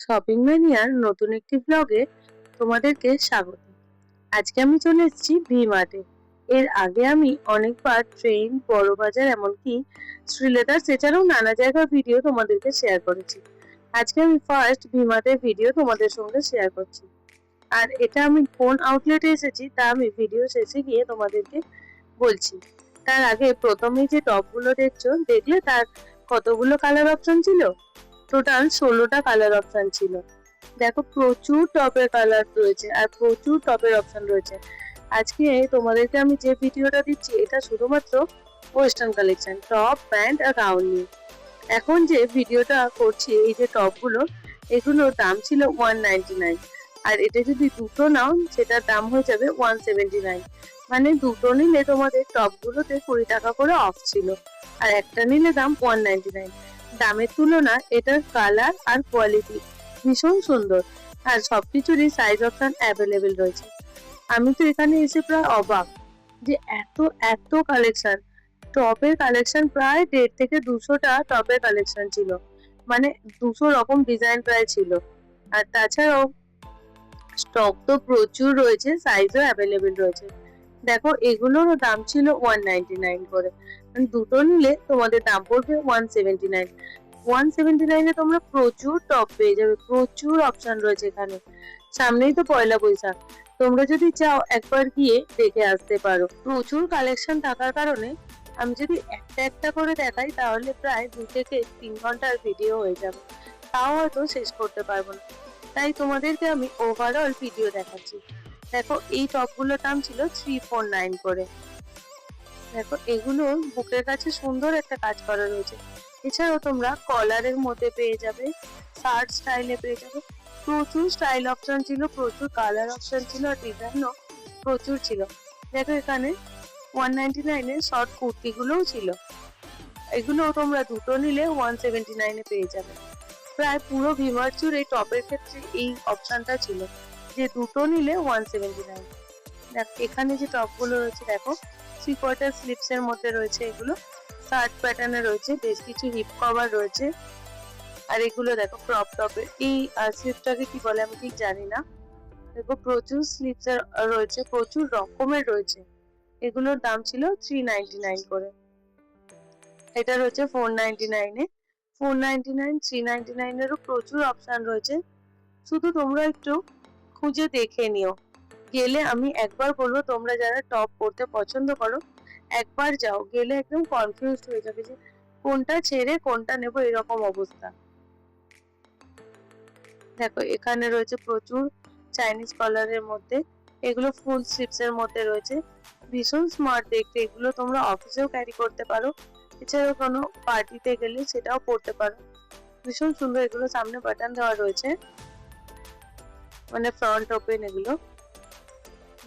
Shopping ম্যানিয়ার নতুন একটি ব্লগে তোমাদেরকে স্বাগত। আজকে আমি চলে এসেছি ভি মার্টে। এর আগে আমি অনেকবার ট্রেন, বড় বাজার, এমনকি শ্রীলেদার্স এছাড়াও নানা জায়গার ভিডিও তোমাদেরকে শেয়ার করেছি। আজকে আমি ফার্স্ট ভি মার্টের ভিডিও তোমাদের সঙ্গে শেয়ার করছি। আর এটা আমি কোন আউটলেটে এসেছি তা আমি ভিডিও শেষে গিয়ে তোমাদেরকে বলছি। তার আগে প্রথমেই যে টপগুলো দেখলে তার কতগুলো কালার অপশন ছিল। টোটাল 16টা কালার অপশন ছিল। দেখো, প্রচুর টপের কালার রয়েছে আর প্রচুর টপের অপশন রয়েছে। আজকে তোমাদেরকে আমি যে ভিডিওটা দিচ্ছি এটা শুধুমাত্র ওয়েস্টার্ন কালেকশন, টপ, প্যান্ট আর গাউন নিয়ে। এখন যে ভিডিওটা করছি, এই যে টপগুলো, এগুলোর দাম ছিল 199, আর এটা যদি দুটো নাও সেটার দাম হয়ে যাবে 179। মানে দুটো নিলে তোমাদের টপগুলোতে 20 টাকা করে অফ ছিল, আর একটা নিলে দাম 199। দামের তুলনা এটার কালার আর কোয়ালিটি ভীষণ সুন্দর, আর সবকিছুরই সাইজ অপশন অ্যাভেলেবেল রয়েছে। আমি তো এখানে এসে প্রায় অবাক যে এত এত কালেকশন। টপের কালেকশন প্রায় 150 থেকে 200টা টপের কালেকশন ছিল। মানে 200 রকম ডিজাইন প্রায় ছিল। আর তাছাড়াও স্টক তো প্রচুর রয়েছে, সাইজও অ্যাভেলেবেল রয়েছে। দেখো, এগুলোরও দাম ছিল 199 করে, মানে দুটো নিলে তোমাদের দাম পড়বে 179। 179-এ তোমরা প্রচুর টপ পেয়ে যাবে, প্রচুর অপশন রয়েছে এখানে। সামনেই তো পয়লা বৈশাখ, তোমরা যদি চাও একবার গিয়ে দেখে আসতে পারো। প্রচুর কালেকশন থাকার কারণে আমি যদি একটা একটা করে দেখাই তাহলে প্রায় 2 থেকে 3 ঘন্টার ভিডিও হয়ে যাবে, তাও হয়তো শেষ করতে পারবো না। তাই তোমাদেরকে আমি ওভারঅল ভিডিও দেখাচ্ছি। দেখো, এই টপগুলোর দাম ছিল 349 করে। দেখো, এগুলো বুকের কাছে সুন্দর একটা কাজ করা রয়েছে। এছাড়াও তোমরা কলারের মধ্যে পেয়ে যাবে, শার্ট স্টাইলে পেয়ে যাবে। প্রচুর স্টাইল অপশন ছিল, প্রচুর কালার অপশন ছিল, আর ডিজাইনও প্রচুর ছিল। দেখো, এখানে 199-এ শর্ট কুর্তিগুলোও ছিল। এগুলো তোমরা দুটো নিলে 179-এ পেয়ে যাবে। প্রায় পুরো ভিমার্ট জুড়ে টপের ক্ষেত্রে এই অপশনটা ছিল যে দুটো নিলে 179। দেখো, এখানে যে টপগুলো রয়েছে, দেখো 3/4 স্লিপস এর মধ্যে রয়েছে, এগুলো শার্ট প্যাটার্নে রয়েছে, বেশ কিছু হিপ কভার রয়েছে। আর এগুলো দেখো ক্রপ টপের, এই স্লিপটাকে কি বলে আমি ঠিক জানি না। দেখো, প্রচুর স্লিপস এর রয়েছে, প্রচুর রকমের রয়েছে। এগুলোর দাম ছিল 399 করে। এটা রয়েছে 499-এ। 499, 399-এরও প্রচুর অপশন রয়েছে। শুধু তোমরা একটু খুঁজে দেখে নিও। গেলে আমি একবার বলবো, তোমরা যারা টপ পরতে পছন্দ করো একবার যাও, গেলে একদম কনফিউজড হয়ে যাবে যে কোনটা ছেড়ে কোনটা নেবো, এরকম অবস্থা। দেখো, এখানে রয়েছে প্রচুর চাইনিজ কলারের মধ্যে, এগুলো ফুল স্লিভস এর মধ্যে রয়েছে, ভীষণ স্মার্ট দেখতে। এগুলো তোমরা অফিসেও ক্যারি করতে পারো, এছাড়াও কোনো পার্টিতে গেলে সেটাও পরতে পারো। ভীষণ সুন্দর, এগুলো সামনে বাটন দেওয়া রয়েছে, মানে ফ্রন্ট ওপেন এগুলো।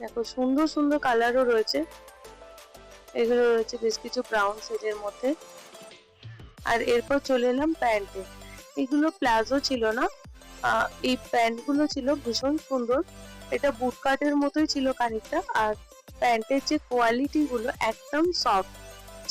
দেখো, সুন্দর সুন্দর কালারও রয়েছে। এগুলো রয়েছে বেশ কিছু ব্রাউন শেডের মধ্যে। আর এরপর চলে এলাম প্যান্টে। এগুলো প্লাজো ছিল না, এই প্যান্ট গুলো ছিল ভীষণ সুন্দর। এটা বুট কাটের মতোই ছিল খানিকটা, আর প্যান্টের যে কোয়ালিটি গুলো একদম সফট,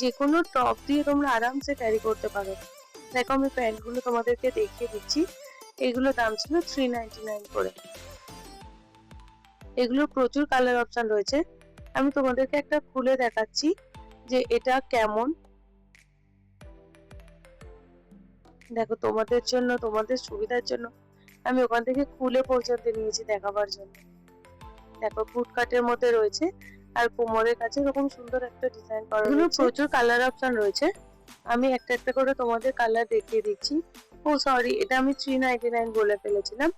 যে কোনো টপ দিয়ে তোমরা আরামসে ক্যারি করতে পারো। দেখো, আমি প্যান্ট গুলো তোমাদেরকে দেখিয়ে দিচ্ছি। এগুলো দাম ছিল 399 করে। এগুলোর প্রচুর কালার অপশন রয়েছে। আমি তোমাদেরকে একটা খুলে দেখাচ্ছি যে এটা কেমন। দেখো, তোমাদের জন্য, তোমাদের সুবিধার জন্য আমি ওখান থেকে খুলে পর্যন্ত নিয়েছি দেখাবার জন্য। দেখো, ফুট কাটের মধ্যে রয়েছে, আর কোমরের কাছে এরকম সুন্দর একটা ডিজাইন করা রয়েছে। প্রচুর কালার অপশন রয়েছে, আমি একটা একটা করে তোমাদের কালার দেখিয়ে দিচ্ছি। ও সরি, এটা আমি 399 বলে ফেলেছিলাম,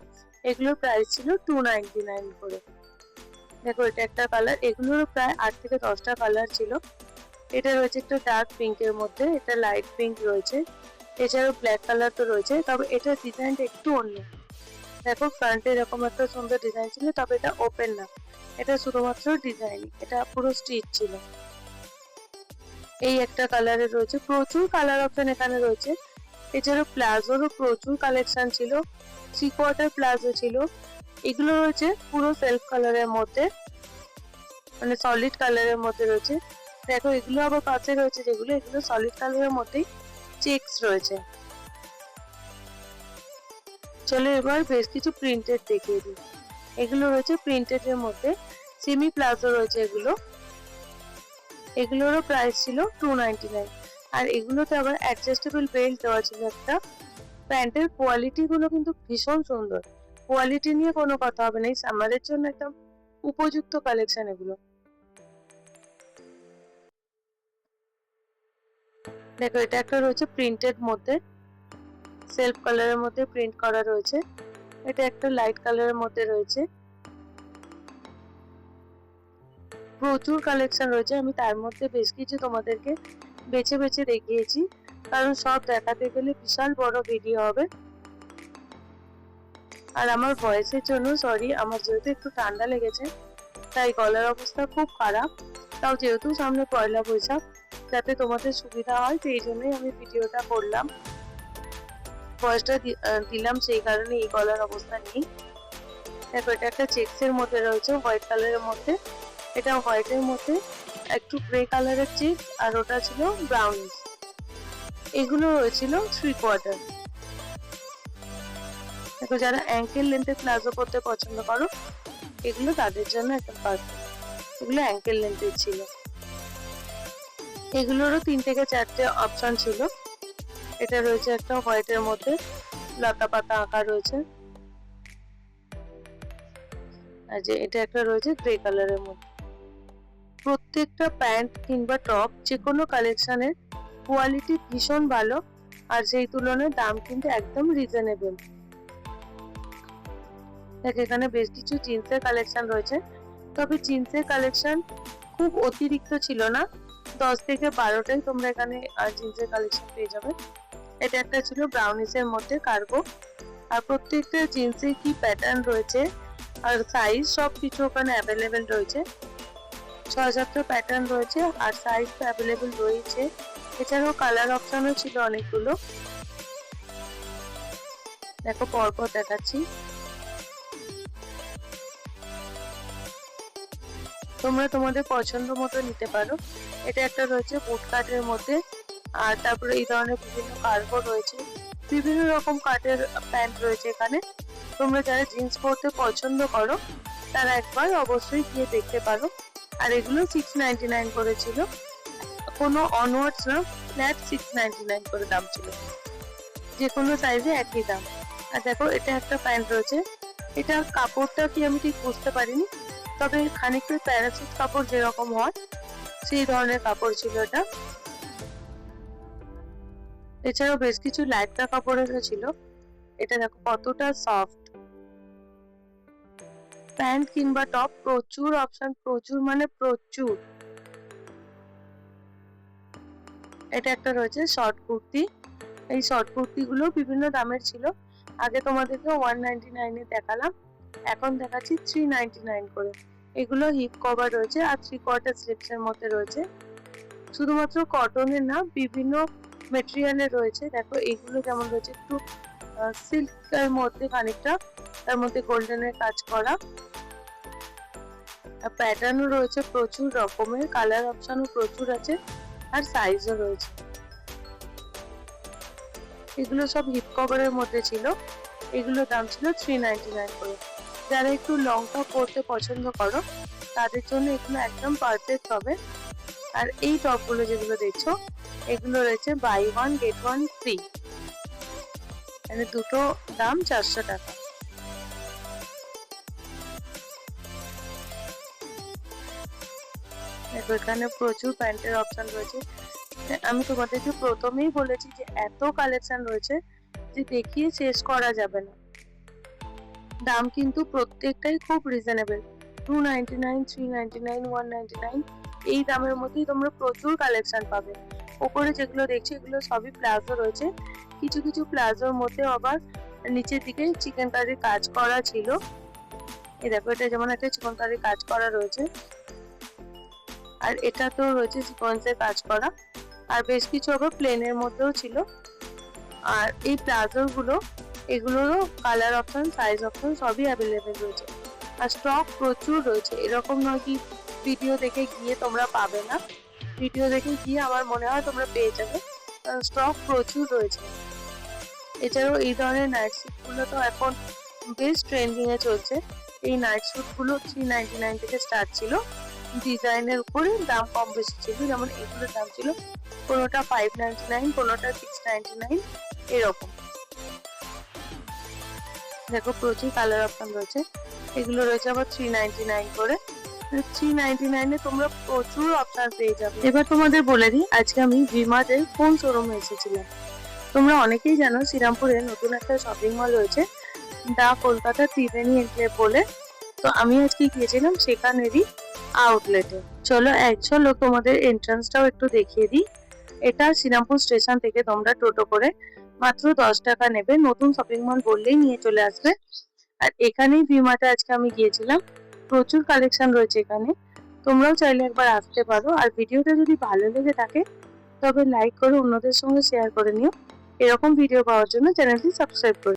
এগুলোর প্রাইস ছিল 299 করে। দেখো, এটা একটা কালার, এগুলোরও প্রায় 8 থেকে 10টা কালার ছিল। এটা রয়েছে একটু ডার্ক পিঙ্কের মধ্যে, এটা লাইট পিঙ্ক রয়েছে, এছাড়াও ব্ল্যাক কালার তো রয়েছে, তবে এটার ডিজাইনটা একটু অন্য। দেখো, ফ্রন্টে এরকম একটা সুন্দর ডিজাইন ছিল, তবে এটা ওপেন না, এটা শুধুমাত্র ডিজাইন, এটা পুরো স্টিচ ছিল। এই একটা কালারের রয়েছে, প্রচুর কালার অপশন এখানে রয়েছে। এছাড়াও প্লাজোরও প্রচুর কালেকশন ছিল, 3/4 প্লাজো ছিল। এগুলো রয়েছে পুরো সেলফ কালারের মধ্যে, মানে সলিড কালারের মধ্যে রয়েছে। দেখো, এগুলো আবার পাশে রয়েছে যেগুলো, এগুলো সলিড কালারের মধ্যেই চেকস রয়েছে। চলো এবার বেশ কিছু প্রিন্টেড দেখিয়ে দিই। এগুলো রয়েছে প্রিন্টেড এর মধ্যে, সেমি প্লাজো রয়েছে এগুলো। এগুলোরও প্রাইস ছিল 299। আর এগুলোতে আবার অ্যাডজাস্টেবল বেল্ট দেওয়া ছিল একটা। প্যান্টের কোয়ালিটি গুলো কিন্তু ভীষণ সুন্দর, কোয়ালিটি নিয়ে কোনো কথা হবে না। এই সামারের জন্য একদম উপযুক্ত কালেকশন এগুলো। দেখো এটা একটা রয়েছে প্রিন্টেড মধ্যে, সেলফ কালারের মধ্যে প্রিন্ট করা রয়েছে। এটা একটা লাইট কালারের মধ্যে রয়েছে। প্রচুর কালেকশন রয়েছে, আমি তার মধ্যে বেশ কিছু তোমাদেরকে বেছে বেছে দেখিয়েছি, কারণ সব দেখাতে গেলে বিশাল বড় ভিডিও হবে। আর আমার ভয়েসের জন্য সরি, আমার যেহেতু একটু ঠান্ডা লেগেছে তাই গলার অবস্থা খুব খারাপ। তাও যেহেতু সামনে পয়লা বৈশাখ, যাতে তোমাদের সুবিধা হয় সেই জন্যই আমি ভিডিওটা করলাম, ভয়েসটা দিলাম, সেই কারণে এই গলার অবস্থা নেই। দেখো এটা একটা চেক্সের মধ্যে রয়েছে, হোয়াইট কালারের মধ্যে। এটা হোয়াইটের মধ্যে একটু গ্রে কালারের চেক, আর ওটা ছিল ব্রাউনিশ। এগুলো হয়েছিল 3/4। দেখো যারা অ্যাঙ্কেল লেন্থে প্লাজো পরতে পছন্দ করো, এগুলো তাদের জন্য একদম পারফেক্ট। এগুলো অ্যাঙ্কেল লেন্থের ছিল। এগুলোরও 3 থেকে 4টে অপশন ছিল। এটা রয়েছে একটা হোয়াইটের মধ্যে, লতা পাতা আঁকা রয়েছে। আর যে এটা একটা রয়েছে গ্রে কালারের মধ্যে। প্রত্যেকটা প্যান্ট কিংবা টপ যে কোনো কালেকশনের কোয়ালিটি ভীষণ ভালো, আর সেই তুলনায় দাম কিন্তু একদম রিজনেবল। দেখ এখানে বেশ কিছু জিন্সের কালেকশন রয়েছে, তবে জিন্সের কালেকশন খুব অতিরিক্ত ছিল না, 10 থেকে 12টাই তোমরা এখানে জিন্সের কালেকশন পেয়ে যাবে। এটা একটা ছিল ব্রাউনিশের মধ্যে কার্গো। আর প্রত্যেকটা জিন্সে কি প্যাটার্ন রয়েছে আর সাইজ সব কিছু ওখানে অ্যাভেলেবেল রয়েছে। 6-7টা প্যাটার্ন রয়েছে আর সাইজ তো অ্যাভেলেবেল রয়েছে। এছাড়াও কালার অপশনও ছিল অনেকগুলো। দেখো পরপর দেখাচ্ছি। তোমরা তোমাদের পছন্দ মতো নিতে পারো। এটা একটা রয়েছে বুট কাটের মধ্যে, আর তারপরে এই ধরনের বিভিন্ন কার্গো রয়েছে, বিভিন্ন রকম কাটের প্যান্ট রয়েছে এখানে। তোমরা যারা জিন্স পরতে পছন্দ করো তারা একবার অবশ্যই গিয়ে দেখতে পারো। আর এগুলো 699 করে ছিল, কোনো অনওয়ার্ডস না, ফ্ল্যাট 699 করে দাম ছিল, যে কোনো সাইজে একই দাম। আর দেখো এটা একটা প্যান্ট রয়েছে, এটা কাপড়টা কি আমি ঠিক বুঝতে পারিনি, তবে খানিকটা প্যারাসুট কাপড় যেরকম হয় সেই ধরনের কাপড় ছিল এটা। এছাড়াও বেশ কিছু লাইটটা কাপড়েরও ছিল। এটা দেখো কতটা সফট। প্যান্ট কিংবা টপ প্রচুর অপশন, প্রচুর মানে প্রচুর। এটা একটা রয়েছে শর্ট কুর্তি। এই শর্ট কুর্তি গুলো বিভিন্ন দামের ছিল। আগে তোমাদেরকে 199 এ দেখালাম, এখন দেখাচ্ছি 399 করে। এগুলো হিপ কভার রয়েছে আর 3/4 স্লিপস এর মধ্যে রয়েছে। শুধুমাত্র কটনের না, বিভিন্ন মেটেরিয়ালের রয়েছে। দেখো এইগুলো যেমন রয়েছে একটু সিল্কের মধ্যে খানিকটা, তার মধ্যে গোল্ডেনের কাজ করা। প্যাটার্নও রয়েছে প্রচুর রকমের, কালার অপশনও প্রচুর আছে, আর সাইজও রয়েছে। এগুলো সব হিপ কভারের মধ্যে ছিল। এগুলোর দাম ছিল 399 করে। যারা একটু লং টপ পরতে পছন্দ করো তাদের জন্য এগুলো একদম পারফেক্ট হবে। আর এই টপগুলো যেগুলো দেখছো, এগুলো রয়েছে বাই 1 গেট 1 ফ্রি, মানে দুটো দাম 400 টাকা। এখানে প্রচুর প্যান্টের অপশন রয়েছে। আমি তোমাদেরকে প্রথমেই বলেছি যে এত কালেকশন রয়েছে যে দেখিয়ে শেষ করা যাবে না। দাম কিন্তু প্রত্যেকটাই খুব রিজনেবল, 299, 399, 199 এই দামের মধ্যেই তোমরা প্রচুর কালেকশন পাবে। উপরে যেগুলো দেখছো এগুলো সবই প্লাজো রয়েছে, কিছু কিছু প্লাজোর মধ্যে আবার নিচের দিকে চিকেন কারির কাজ করা ছিল। এই দেখো এটা যেমন একটা চিকেন কারির কাজ করা রয়েছে, আর এটা তো রয়েছে সিকোয়েন্সের কাজ করা, আর বেশ কিছু আবার প্লেনের মধ্যেও ছিল। আর এই প্লাজো গুলো, এগুলোরও কালার অপশন, সাইজ অপশন সবই অ্যাভেলেবেল রয়েছে। আর স্টক প্রচুর রয়েছে, এরকম নয় কি ভিডিও দেখে গিয়ে তোমরা পাবে না। ভিডিও দেখে গিয়ে আমার মনে হয় তোমরা পেয়ে যাবে, কারণ স্টক প্রচুর রয়েছে। এছাড়াও এই ধরনের নাইট স্যুট গুলো তো এখন বেশ ট্রেন্ডিং এ চলছে। এই নাইট স্যুট গুলো 399 থেকে স্টার্ট ছিল। ডিজাইনের উপরে দাম কম বেশি ছিল, যেমন এগুলোর দাম ছিল কোনোটা 599, কোনোটা 699 এরকম। দেখো প্রচুর কালার অপশন রয়েছে, এগুলো রয়েছে আবার 399 করে। 399 তোমরা প্রচুর অপশন পেয়ে যাবে। এবার তোমাদের বলে দিই আজকে আমি ভি-মার্টের কোন শোরুমে এসেছিলাম। তোমরা অনেকেই জানো শ্রীরামপুরে নতুন একটা শপিং মল রয়েছে, দা কলকাতা ত্রিবেণী এনক্লেভ বলে। তো আমি আজকে গিয়েছিলাম সেখানেরই আউটলেটে। চলো এক ঝলক তোমাদের এন্ট্রান্সটাও একটু দেখিয়ে দিই। এটা শ্রীরামপুর স্টেশন থেকে তোমরা টোটো করে মাত্র 10 টাকা নেবে, নতুন শপিং মল বললেই নিয়ে চলে আসবে। আর এখানেই ভি-মার্টে আজকে আমি গিয়েছিলাম, প্রচুর কালেকশন রয়েছে এখানে, তোমরাও চাইলে একবার আসতে পারো। আর ভিডিওটা যদি ভালো লেগে থাকে তবে লাইক করে অন্যদের সঙ্গে শেয়ার করে নিও। এরকম ভিডিও পাওয়ার জন্য চ্যানেলটি সাবস্ক্রাইব করে